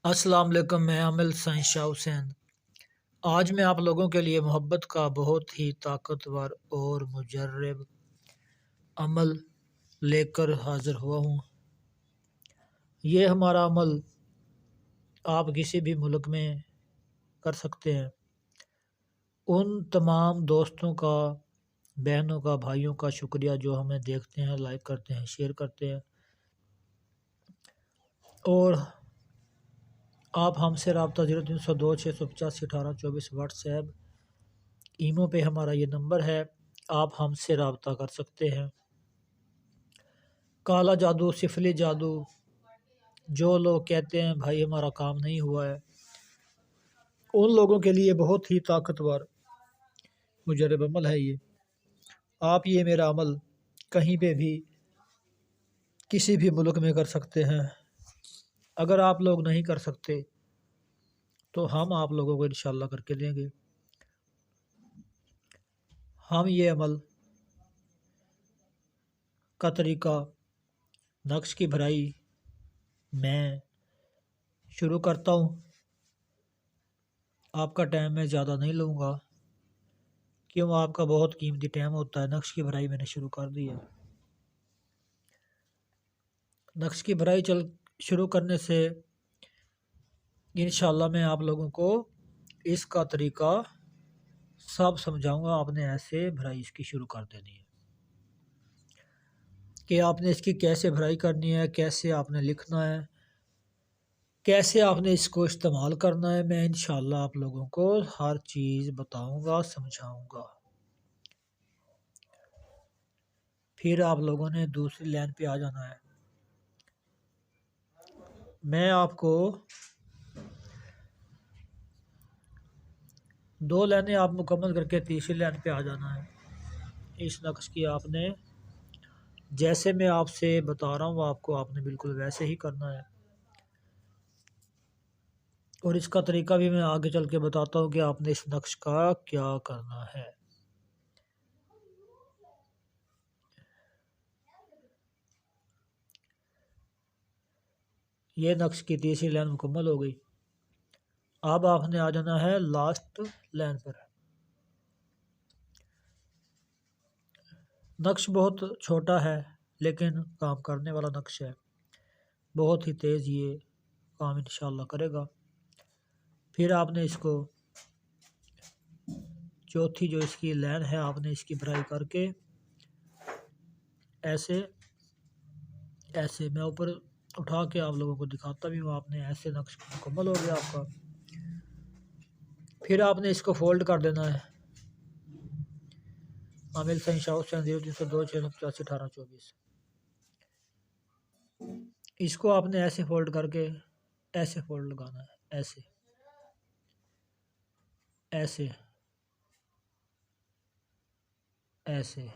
السلام علیکم، میں عامل سائیں شاہ حسین۔ آج میں آپ لوگوں کے لیے محبت کا بہت ہی طاقتور اور مجرب عمل لے کر حاضر ہوا ہوں۔ یہ ہمارا عمل آپ کسی بھی ملک میں کر سکتے ہیں۔ ان تمام دوستوں کا، بہنوں کا، بھائیوں کا شکریہ جو ہمیں دیکھتے ہیں، لائک کرتے ہیں، شیئر کرتے ہیں، اور آپ ہم سے رابطہ 0302 685 1824 واٹس ایپ ایمو پہ ہمارا یہ نمبر ہے، آپ ہم سے رابطہ کر سکتے ہیں۔ کالا جادو، سفلی جادو، جو لوگ کہتے ہیں بھائی ہمارا کام نہیں ہوا ہے، ان لوگوں کے لیے بہت ہی طاقتور مجرب عمل ہے یہ۔ آپ یہ میرا عمل کہیں پہ بھی، کسی بھی ملک میں کر سکتے ہیں۔ اگر آپ لوگ نہیں کر سکتے تو ہم آپ لوگوں کو انشاءاللہ کر کے دیں گے۔ ہم یہ عمل کا طریقہ، نقش کی بھرائی میں شروع کرتا ہوں۔ آپ کا ٹائم میں زیادہ نہیں لوں گا، کیوں آپ کا بہت قیمتی ٹائم ہوتا ہے۔ نقش کی بھرائی میں نے شروع کر دی ہے۔ نقش کی بھرائی شروع کرنے سے انشاءاللہ میں آپ لوگوں کو اس کا طریقہ سب سمجھاؤں گا۔ آپ نے ایسے بھرائی اس کی شروع کر دینی ہے کہ آپ نے اس کی کیسے بھرائی کرنی ہے، کیسے آپ نے لکھنا ہے، کیسے آپ نے اس کو استعمال کرنا ہے۔ میں انشاءاللہ آپ لوگوں کو ہر چیز بتاؤں گا، سمجھاؤں گا۔ پھر آپ لوگوں نے دوسری لائن پہ آ جانا ہے۔ میں آپ کو 2 لائنیں آپ مکمل کر کے تیسری لائن پہ آ جانا ہے۔ اس نقش کی آپ نے، جیسے میں آپ سے بتا رہا ہوں آپ کو، آپ نے بالکل ویسے ہی کرنا ہے۔ اور اس کا طریقہ بھی میں آگے چل کے بتاتا ہوں کہ آپ نے اس نقش کا کیا کرنا ہے۔ یہ نقش کی تیسری لائن مکمل ہو گئی۔ اب آپ نے آ جانا ہے لاسٹ لائن پر۔ نقش بہت چھوٹا ہے لیکن کام کرنے والا نقش ہے، بہت ہی تیز یہ کام انشاءاللہ کرے گا۔ پھر آپ نے اس کو، چوتھی جو اس کی لائن ہے، آپ نے اس کی بھرائی کر کے ایسے میں اوپر اٹھا کے آپ لوگوں کو دکھاتا بھی ہوں۔ آپ نے ایسے نقش مکمل ہو گیا آپ کا۔ پھر آپ نے اس کو فولڈ کر دینا ہے۔ عامل سائیں شاہ حسین 0302 685 1824۔ اس کو آپ نے ایسے فولڈ کر کے ایسے فولڈ لگانا ہے، ایسے ایسے ایسے۔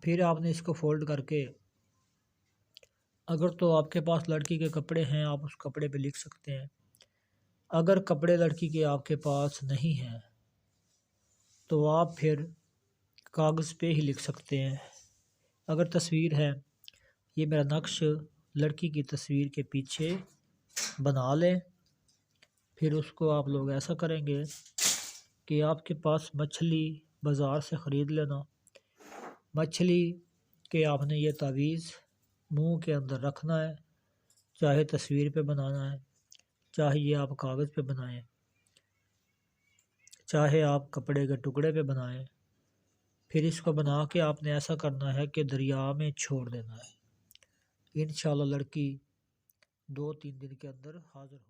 پھر آپ نے اس کو فولڈ کر کے، اگر تو آپ کے پاس لڑکی کے کپڑے ہیں آپ اس کپڑے پہ لکھ سکتے ہیں۔ اگر کپڑے لڑکی کے آپ کے پاس نہیں ہیں تو آپ پھر کاغذ پہ ہی لکھ سکتے ہیں۔ اگر تصویر ہے، یہ میرا نقش لڑکی کی تصویر کے پیچھے بنا لیں۔ پھر اس کو آپ لوگ ایسا کریں گے کہ آپ کے پاس مچھلی بازار سے خرید لینا۔ مچھلی کے آپ نے یہ تعویذ منہ کے اندر رکھنا ہے، چاہے تصویر پہ بنانا ہے، چاہے یہ آپ کاغذ پہ بنائیں، چاہے آپ کپڑے کے ٹکڑے پہ بنائیں۔ پھر اس کو بنا کے آپ نے ایسا کرنا ہے کہ دریا میں چھوڑ دینا ہے۔ انشاءاللہ لڑکی 2-3 دن کے اندر حاضر ہو۔